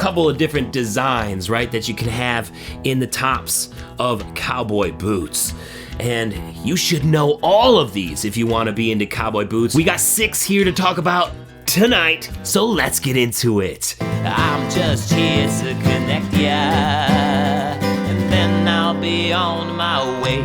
couple of different designs, right, that you can have in the tops of cowboy boots. And you should know all of these if you want to be into cowboy boots. We got 6 here to talk about tonight, so let's get into it. I'm just here to connect ya, and then I'll be on my way.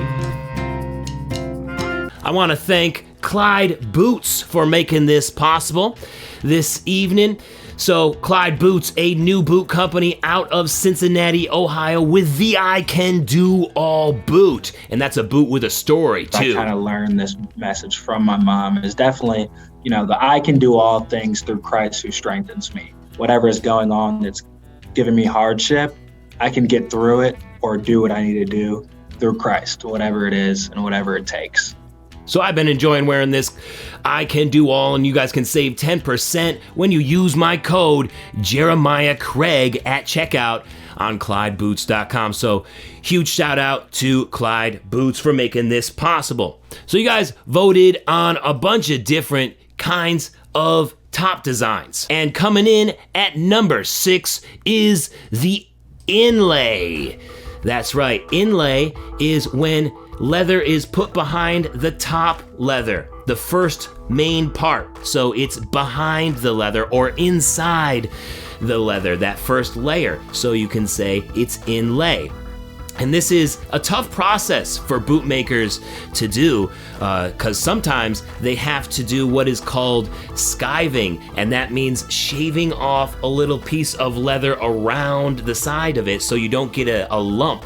I want to thank Clyde Boots for making this possible this evening. So Clyde Boots, a new boot company out of Cincinnati, Ohio, with the I Can Do All boot. And that's a boot with a story, too. I kind of learned this message from my mom is definitely, the I can do all things through Christ who strengthens me. Whatever is going on that's giving me hardship, I can get through it or do what I need to do through Christ, whatever it is and whatever it takes. So I've been enjoying wearing this I Can Do All, and you guys can save 10% when you use my code Jeremiah Craig at checkout on ClydeBoots.com. So huge shout out to Clyde Boots for making this possible. So you guys voted on a bunch of different kinds of top designs. And coming in at number 6 is the Inlay. That's right, Inlay is when leather is put behind the top leather, the first main part. So it's behind the leather or inside the leather, that first layer. So you can say it's inlay. And this is a tough process for bootmakers to do because sometimes they have to do what is called skiving, and that means shaving off a little piece of leather around the side of it so you don't get a lump,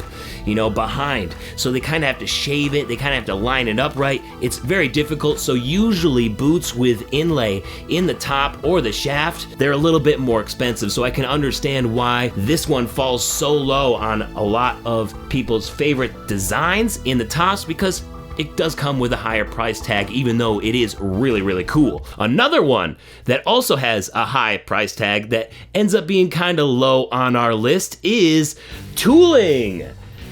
behind. So they kind of have to shave it, they kind of have to line it up right. It's very difficult, so usually boots with inlay in the top or the shaft, they're a little bit more expensive. So I can understand why this one falls so low on a lot of people's favorite designs in the tops, because it does come with a higher price tag, even though it is really, really cool. Another one that also has a high price tag that ends up being kind of low on our list is tooling.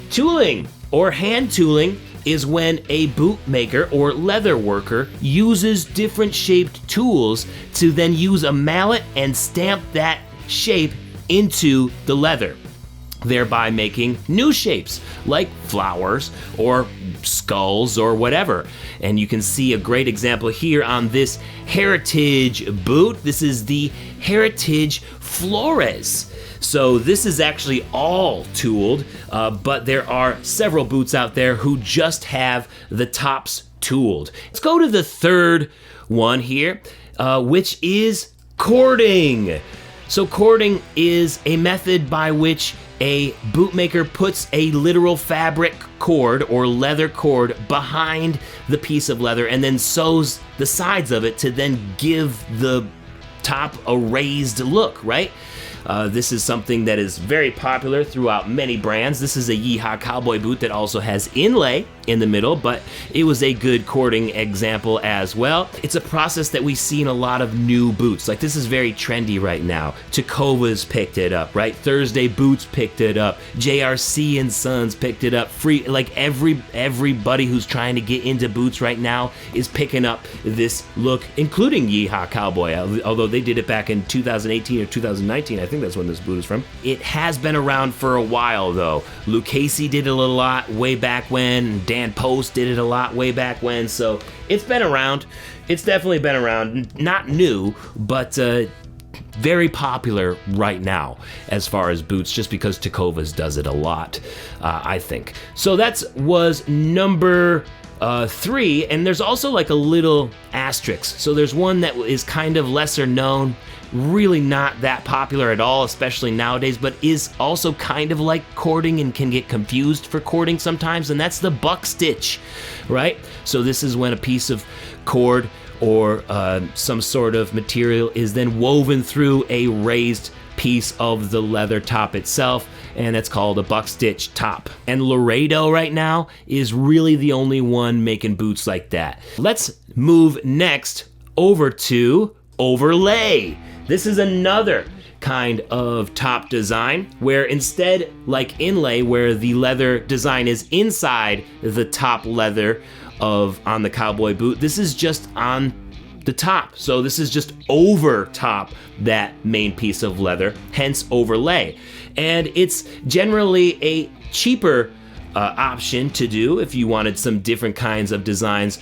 Tooling, or hand tooling, is when a bootmaker or leather worker uses different shaped tools to then use a mallet and stamp that shape into the leather, thereby making new shapes like flowers or skulls or whatever. And you can see a great example here on this Heritage boot. This is the Heritage Flores. So this is actually all tooled, but there are several boots out there who just have the tops tooled. Let's go to the third one here, which is cording. So cording is a method by which a bootmaker puts a literal fabric cord or leather cord behind the piece of leather and then sews the sides of it to then give the top a raised look, right? This is something that is very popular throughout many brands. This is a Yeehaw Cowboy boot that also has inlay in the middle, but it was a good cording example as well. It's a process that we see in a lot of new boots. Like, this is very trendy right now. Tecovas picked it up, right? Thursday Boots picked it up. JRC and Sons picked it up. Everybody who's trying to get into boots right now is picking up this look, including Yeehaw Cowboy, although they did it back in 2018 or 2019. I think that's when this boot is from. It has been around for a while, though. Luke Casey did it a lot way back when. Dan Post did it a lot way back when. So it's been around. It's definitely been around. Not new, but very popular right now as far as boots, just because Tecovas does it a lot, I think. So that was number 3, and there's also like a little asterisk. So there's one that is kind of lesser known, really not that popular at all, especially nowadays, but is also kind of like cording and can get confused for cording sometimes, and that's the buck stitch, right? So this is when a piece of cord or some sort of material is then woven through a raised piece of the leather top itself, and it's called a buck stitch top. And Laredo right now is really the only one making boots like that. Let's move next over to overlay. This is another kind of top design where instead, like inlay, where the leather design is inside the top leather on the cowboy boot, this is just on the top. So this is just over top that main piece of leather, hence overlay. And it's generally a cheaper option to do if you wanted some different kinds of designs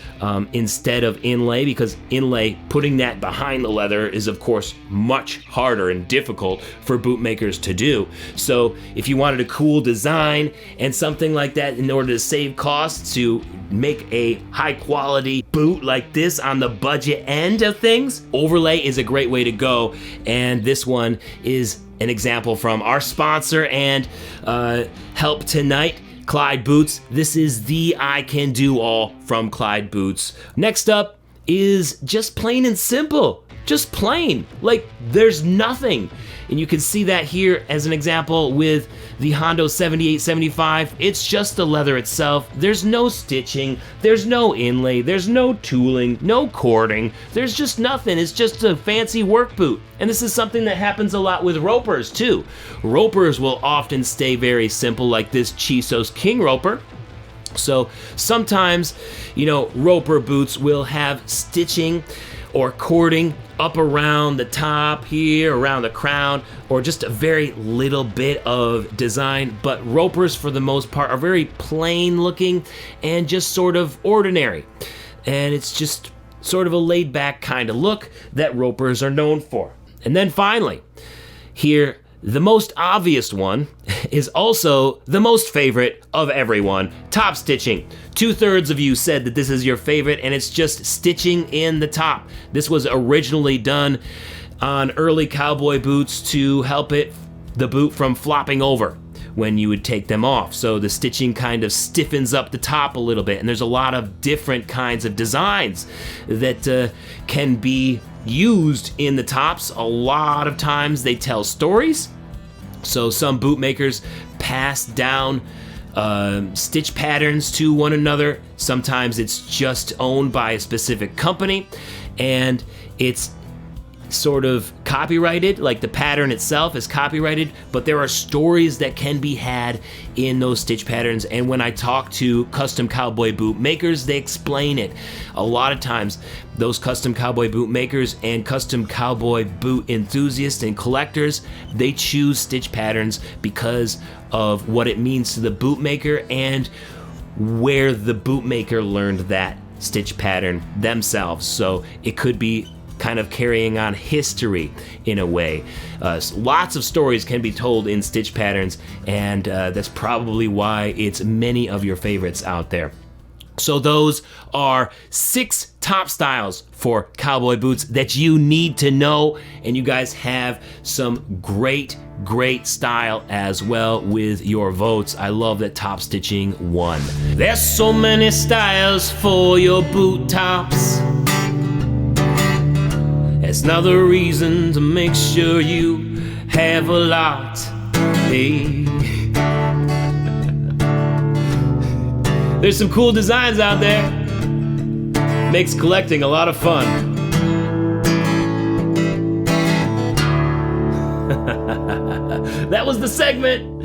instead of inlay, because inlay, putting that behind the leather, is of course much harder and difficult for bootmakers to do. So if you wanted a cool design and something like that in order to save costs to make a high quality boot like this on the budget end of things, overlay is a great way to go. And this one is an example from our sponsor and help tonight, Clyde Boots. This is the I Can Do All from Clyde Boots. Next up is just plain and simple. Just plain. Like, there's nothing. And you can see that here as an example with the Hondo 7875. It's just the leather itself. There's no stitching. There's no inlay. There's no tooling. No cording. There's just nothing. It's just a fancy work boot. And this is something that happens a lot with ropers too. Ropers will often stay very simple, like this Chisos King roper. So sometimes, roper boots will have stitching or cording up around the top here, around the crown, or just a very little bit of design. But ropers, for the most part, are very plain looking and just sort of ordinary. And it's just sort of a laid back kind of look that ropers are known for. And then finally, here, the most obvious one is also the most favorite of everyone, top stitching. 2/3 of you said that this is your favorite, and it's just stitching in the top. This was originally done on early cowboy boots to help the boot from flopping over when you would take them off. So the stitching kind of stiffens up the top a little bit, and there's a lot of different kinds of designs that can be used in the tops. A lot of times they tell stories. So some bootmakers pass down stitch patterns to one another. Sometimes it's just owned by a specific company and it's sort of copyrighted, like the pattern itself is copyrighted, but there are stories that can be had in those stitch patterns. And when I talk to custom cowboy boot makers, they explain it. A lot of times those custom cowboy boot makers and custom cowboy boot enthusiasts and collectors, they choose stitch patterns because of what it means to the bootmaker and where the bootmaker learned that stitch pattern themselves. So it could be kind of carrying on history in a way. Lots of stories can be told in stitch patterns, and that's probably why it's many of your favorites out there. So those are 6 top styles for cowboy boots that you need to know, and you guys have some great style as well with your votes. I love that top stitching won. There's so many styles for your boot tops. It's another reason to make sure you have a lot. Hey. There's some cool designs out there. Makes collecting a lot of fun. That was the segment.